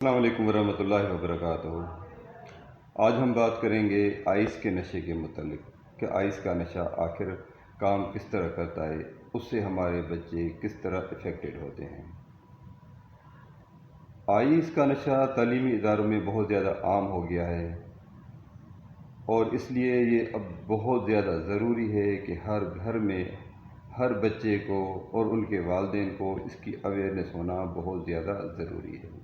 السلام علیکم ورحمۃ اللہ وبرکاتہ۔ آج ہم بات کریں گے آئس کے نشے کے متعلق کہ آئس کا نشہ آخر کام کس طرح کرتا ہے، اس سے ہمارے بچے کس طرح افیکٹڈ ہوتے ہیں۔ آئس کا نشہ تعلیمی اداروں میں بہت زیادہ عام ہو گیا ہے اور اس لیے یہ اب بہت زیادہ ضروری ہے کہ ہر گھر میں ہر بچے کو اور ان کے والدین کو اس کی اویئرنیس ہونا بہت زیادہ ضروری ہے۔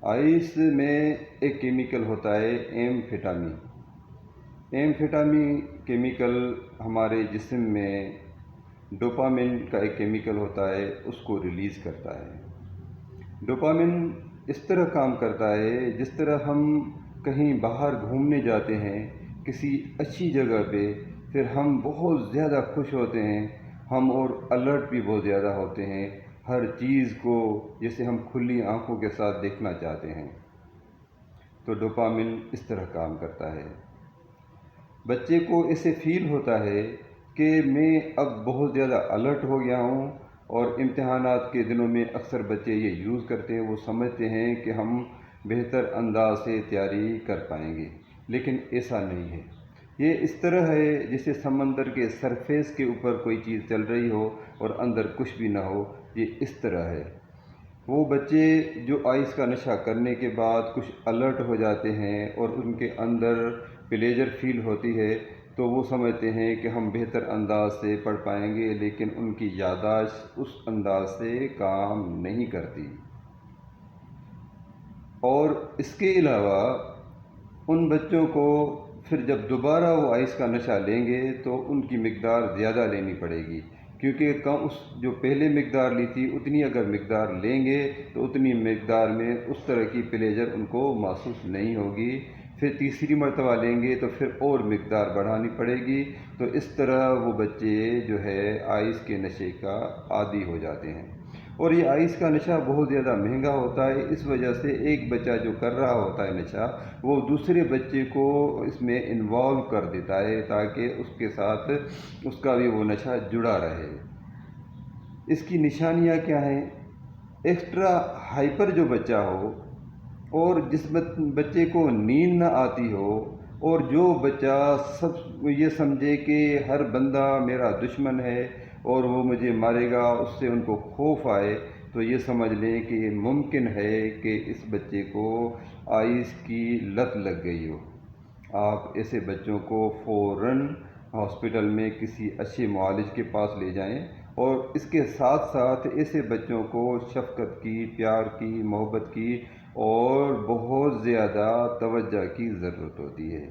آئس میں ایک کیمیکل ہوتا ہے ایمفیٹامین۔ ایمفیٹامین کیمیکل ہمارے جسم میں ڈوپامن کا ایک کیمیکل ہوتا ہے، اس کو ریلیز کرتا ہے۔ ڈوپامن اس طرح کام کرتا ہے جس طرح ہم کہیں باہر گھومنے جاتے ہیں کسی اچھی جگہ پہ، پھر ہم بہت زیادہ خوش ہوتے ہیں، ہم اور الرٹ بھی بہت زیادہ ہوتے ہیں، ہر چیز کو جیسے ہم کھلی آنکھوں کے ساتھ دیکھنا چاہتے ہیں، تو ڈوپامن اس طرح کام کرتا ہے۔ بچے کو اسے فیل ہوتا ہے کہ میں اب بہت زیادہ الرٹ ہو گیا ہوں، اور امتحانات کے دنوں میں اکثر بچے یہ یوز کرتے ہیں، وہ سمجھتے ہیں کہ ہم بہتر انداز سے تیاری کر پائیں گے، لیکن ایسا نہیں ہے۔ یہ اس طرح ہے جیسے سمندر کے سرفیس کے اوپر کوئی چیز چل رہی ہو اور اندر کچھ بھی نہ ہو، یہ اس طرح ہے۔ وہ بچے جو آئس کا نشہ کرنے کے بعد کچھ الرٹ ہو جاتے ہیں اور ان کے اندر پلیجر فیل ہوتی ہے، تو وہ سمجھتے ہیں کہ ہم بہتر انداز سے پڑھ پائیں گے، لیکن ان کی یادداشت اس انداز سے کام نہیں کرتی۔ اور اس کے علاوہ ان بچوں کو پھر جب دوبارہ وہ آئس کا نشہ لیں گے تو ان کی مقدار زیادہ لینی پڑے گی، کیونکہ کم اس جو پہلے مقدار لی تھی اتنی اگر مقدار لیں گے تو اتنی مقدار میں اس طرح کی پلیجر ان کو محسوس نہیں ہوگی۔ پھر تیسری مرتبہ لیں گے تو پھر اور مقدار بڑھانی پڑے گی، تو اس طرح وہ بچے جو ہے آئس کے نشے کا عادی ہو جاتے ہیں۔ اور یہ آئس کا نشہ بہت زیادہ مہنگا ہوتا ہے، اس وجہ سے ایک بچہ جو کر رہا ہوتا ہے نشہ، وہ دوسرے بچے کو اس میں انوالو کر دیتا ہے تاکہ اس کے ساتھ اس کا بھی وہ نشہ جڑا رہے۔ اس کی نشانیاں کیا ہیں؟ ایکسٹرا ہائپر جو بچہ ہو، اور جس بچے کو نیند نہ آتی ہو، اور جو بچہ یہ سمجھے کہ ہر بندہ میرا دشمن ہے اور وہ مجھے مارے گا، اس سے ان کو خوف آئے، تو یہ سمجھ لیں کہ یہ ممکن ہے کہ اس بچے کو آئس کی لت لگ گئی ہو۔ آپ ایسے بچوں کو فوراً ہاسپٹل میں کسی اچھے معالج کے پاس لے جائیں، اور اس کے ساتھ ساتھ ایسے بچوں کو شفقت کی، پیار کی، محبت کی اور بہت زیادہ توجہ کی ضرورت ہوتی ہے۔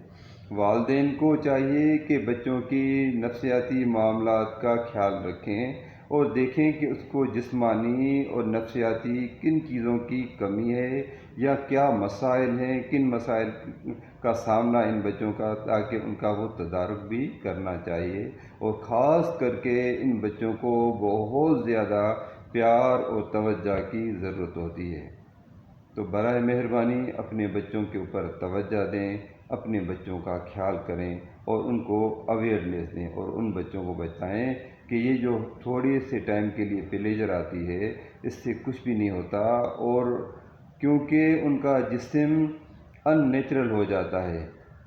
والدین کو چاہیے کہ بچوں کی نفسیاتی معاملات کا خیال رکھیں اور دیکھیں کہ اس کو جسمانی اور نفسیاتی کن چیزوں کی کمی ہے یا کیا مسائل ہیں، کن مسائل کا سامنا ان بچوں کا، تاکہ ان کا وہ تدارک بھی کرنا چاہیے۔ اور خاص کر کے ان بچوں کو بہت زیادہ پیار اور توجہ کی ضرورت ہوتی ہے۔ تو برائے مہربانی اپنے بچوں کے اوپر توجہ دیں، اپنے بچوں کا خیال کریں اور ان کو اویئرنیس دیں، اور ان بچوں کو بتائیں کہ یہ جو تھوڑے سے ٹائم کے لیے پلیجر آتی ہے، اس سے کچھ بھی نہیں ہوتا، اور کیونکہ ان کا جسم ان نیچرل ہو جاتا ہے۔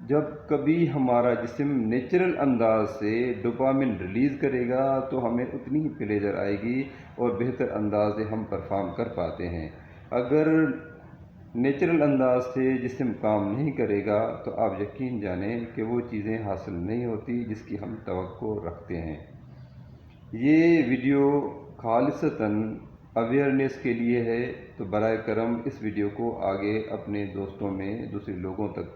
جب کبھی ہمارا جسم نیچرل انداز سے ڈوپامن ریلیز کرے گا تو ہمیں اتنی ہی پلیجر آئے گی اور بہتر انداز سے ہم پرفارم کر پاتے ہیں۔ اگر نیچرل انداز سے جسم کام نہیں کرے گا تو آپ یقین جانیں کہ وہ چیزیں حاصل نہیں ہوتی جس کی ہم توقع رکھتے ہیں۔ یہ ویڈیو خالصتاً اویئرنیس کے لیے ہے، تو برائے کرم اس ویڈیو کو آگے اپنے دوستوں میں دوسرے لوگوں تک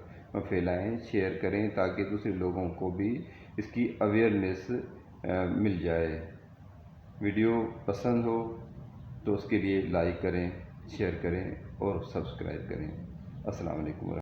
پھیلائیں، شیئر کریں، تاکہ دوسرے لوگوں کو بھی اس کی اویئرنیس مل جائے۔ ویڈیو پسند ہو تو اس کے لیے لائک کریں، شیئر کریں اور سبسکرائب کریں۔ السلام علیکم۔